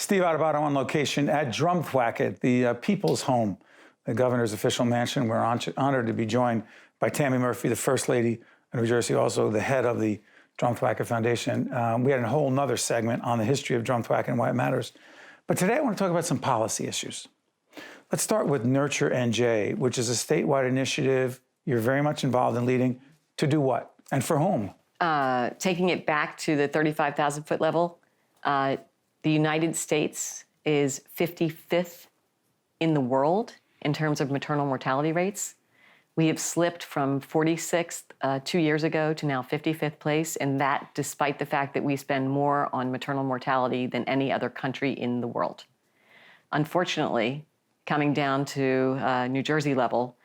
Steve Adubato on location at Drumthwacket, the People's Home, the governor's official mansion. We're honored to be joined by Tammy Murphy, the First Lady of New Jersey, also the head of the Drumthwacket Foundation. We had a whole nother segment on the history of Drumthwacket and why it matters. But today I want to talk about some policy issues. Let's start with Nuture NJ, which is a statewide initiative you're very much involved in leading. To do what and for whom? Taking it back to the 35,000-foot level, the United States is 55th in the world in terms of maternal mortality rates. We have slipped from 46th 2 years ago to now 55th place, and that despite the fact that we spend more on maternal mortality than any other country in the world. Unfortunately, coming down to New Jersey level,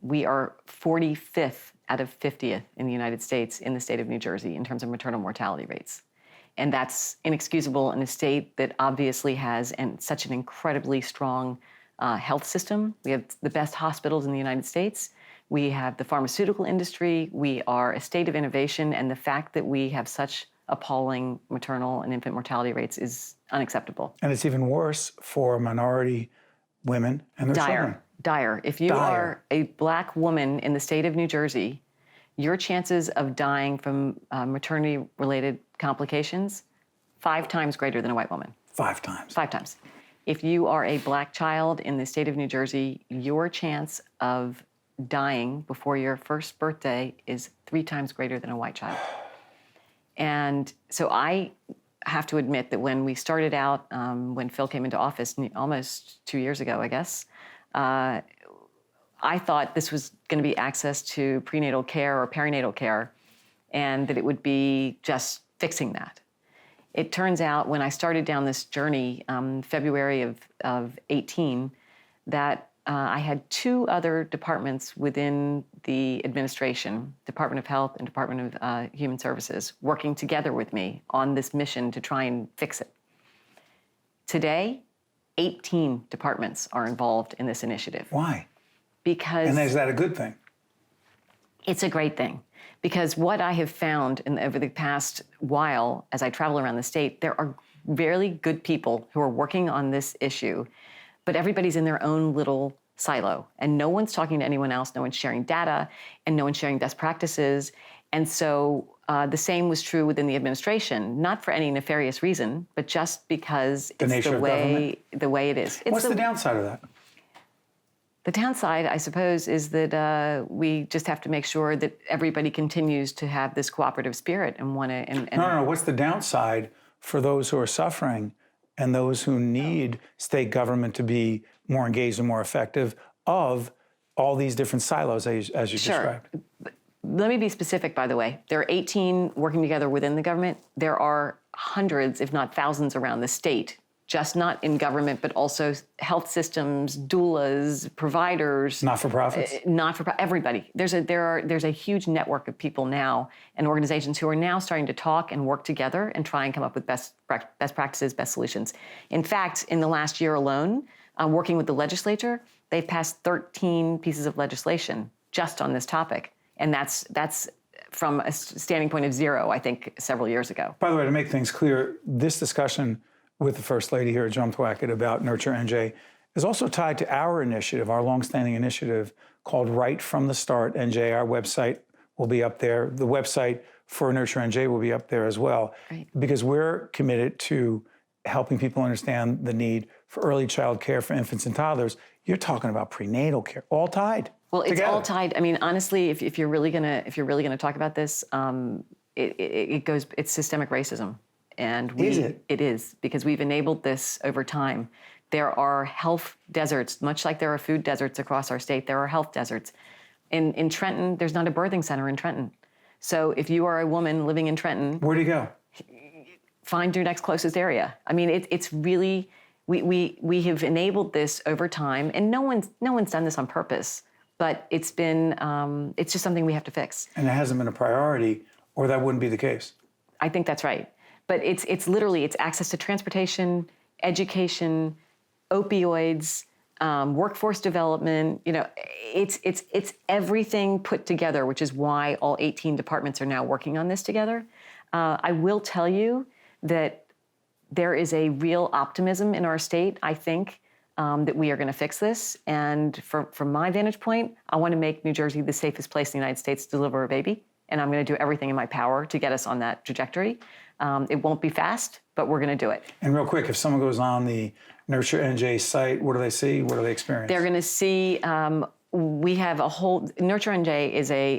we are 45th out of 50th in the United States in the state of New Jersey in terms of maternal mortality rates. And that's inexcusable in a state that obviously has such an incredibly strong health system. We have the best hospitals in the United States. We have the pharmaceutical industry. We are a state of innovation. And the fact that we have such appalling maternal and infant mortality rates is unacceptable. And it's even worse for minority women and their children. Dire. If you are a Black woman in the state of New Jersey, your chances of dying from maternity-related complications, 5 times greater than a white woman. 5 times? 5 times. If you are a Black child in the state of New Jersey, your chance of dying before your first birthday is 3 times greater than a white child. And so I have to admit that when we started out, when Phil came into office almost 2 years ago, I guess, I thought this was going to be access to prenatal care or perinatal care, and that it would be just fixing that. It turns out when I started down this journey, February of 18, that I had 2 other departments within the administration, Department of Health and Department of Human Services, working together with me on this mission to try and fix it. Today, 18 departments are involved in this initiative. Why? Because... And is that a good thing? It's a great thing. Because what I have found over the past while, as I travel around the state, there are really good people who are working on this issue, but everybody's in their own little silo, and no one's talking to anyone else, no one's sharing data, and no one's sharing best practices. And so the same was true within the administration, not for any nefarious reason, but just because it's the way it is. What's the downside of that? The downside, I suppose, is that we just have to make sure that everybody continues to have this cooperative spirit and want to... No. What's the downside for those who are suffering and those who need state government to be more engaged and more effective of all these different silos as you described? Let me be specific, by the way. There are 18 working together within the government. There are hundreds, if not thousands, around the state, just not in government, but also health systems, doulas, providers. Not-for-profits? Everybody. There's a huge network of people now and organizations who are now starting to talk and work together and try and come up with best practices, best solutions. In fact, in the last year alone, working with the legislature, they've passed 13 pieces of legislation just on this topic. And that's from a standing point of 0, I think, several years ago. By the way, to make things clear, this discussion with the First Lady here at Drumthwacket about Nuture NJ is also tied to our initiative, our longstanding initiative called Right from the Start NJ. Our website will be up there. The website for Nuture NJ will be up there as well, because we're committed to helping people understand the need for early child care for infants and toddlers. You're talking about prenatal care, all tied. Well, it's together. all tied. I mean, honestly, if you're really gonna talk about this, it's systemic racism, and it is, because we've enabled this over time. There are health deserts, much like there are food deserts across our state. There are health deserts. In Trenton, there's not a birthing center in Trenton. So if you are a woman living in Trenton, where do you go? Find your next closest area. I mean, it's really we have enabled this over time, and no one's done this on purpose. But it's just something we have to fix. And it hasn't been a priority, or that wouldn't be the case. I think that's right. But it's literally access to transportation, education, opioids, workforce development. You know, it's everything put together, which is why all 18 departments are now working on this together. I will tell you that there is a real optimism in our state, I think, that we are going to fix this. And from my vantage point, I want to make New Jersey the safest place in the United States to deliver a baby. And I'm going to do everything in my power to get us on that trajectory. It won't be fast, but we're going to do it. And real quick, if someone goes on the Nuture NJ site, what do they see? What do they experience? They're going to see, we have a whole, Nuture NJ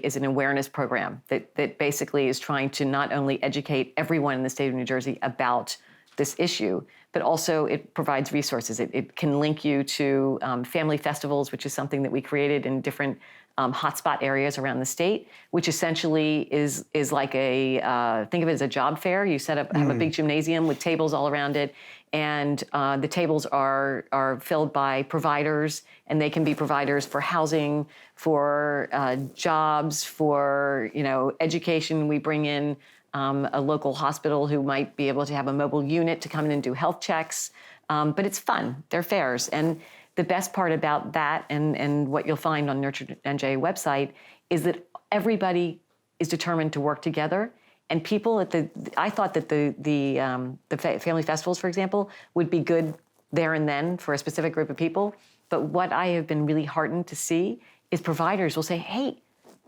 is an awareness program that basically is trying to not only educate everyone in the state of New Jersey about this issue, but also it provides resources. It can link you to family festivals, which is something that we created in different hotspot areas around the state, which essentially is like a, think of it as a job fair. You set up, have a big gymnasium with tables all around it, and the tables are filled by providers, and they can be providers for housing, for jobs, for education. We bring in a local hospital who might be able to have a mobile unit to come in and do health checks. But it's fun. They're fairs. And the best part about that and what you'll find on Nuture NJ website is that everybody is determined to work together. And people I thought that the family festivals, for example, would be good there and then for a specific group of people. But what I have been really heartened to see is providers will say, hey,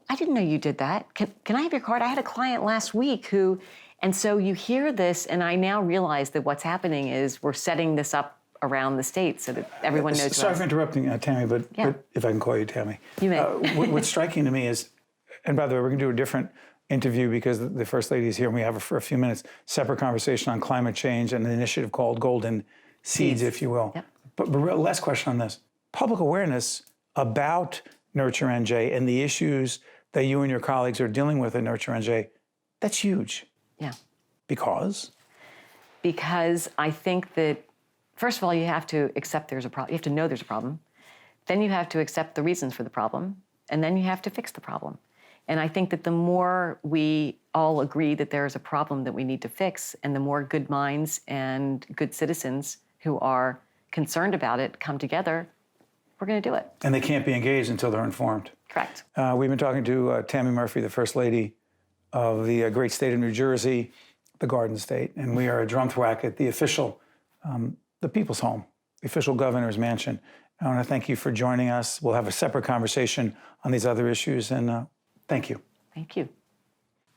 I didn't know you did that. Can I have your card? I had a client last week who, and so you hear this, and I now realize that what's happening is we're setting this up around the state so that everyone knows. Sorry for interrupting, Tammy, but if I can call you Tammy. You may. What's striking to me is, and by the way, we're going to do a different interview because the First Lady is here and we have her for a few minutes, separate conversation on climate change and an initiative called Golden Seeds, if you will. Yep. But last question on this. Public awareness about Nuture NJ and the issues that you and your colleagues are dealing with at Nuture NJ, that's huge. Yeah. Because? Because I think that, first of all, you have to accept there's a problem. You have to know there's a problem. Then you have to accept the reasons for the problem. And then you have to fix the problem. And I think that the more we all agree that there is a problem that we need to fix, and the more good minds and good citizens who are concerned about it come together, we're going to do it. And they can't be engaged until they're informed. Correct. We've been talking to Tammy Murphy, the First Lady of the great state of New Jersey, the Garden State. And we are at Drumthwacket, the official, the people's home, the official governor's mansion. I want to thank you for joining us. We'll have a separate conversation on these other issues. And thank you. Thank you.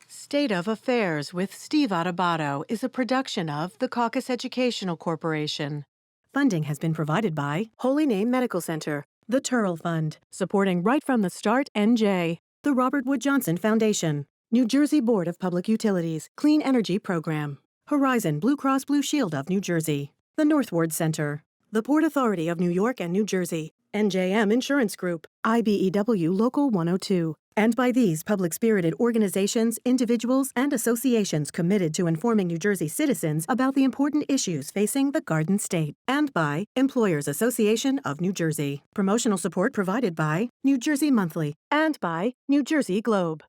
State of Affairs with Steve Adubato is a production of the Caucus Educational Corporation. Funding has been provided by Holy Name Medical Center, the Turrell Fund, supporting Right from the Start NJ, the Robert Wood Johnson Foundation, New Jersey Board of Public Utilities Clean Energy Program, Horizon Blue Cross Blue Shield of New Jersey, the Northward Center, the Port Authority of New York and New Jersey, NJM Insurance Group, IBEW Local 102, and by these public-spirited organizations, individuals, and associations committed to informing New Jersey citizens about the important issues facing the Garden State, and by Employers Association of New Jersey. Promotional support provided by New Jersey Monthly and by New Jersey Globe.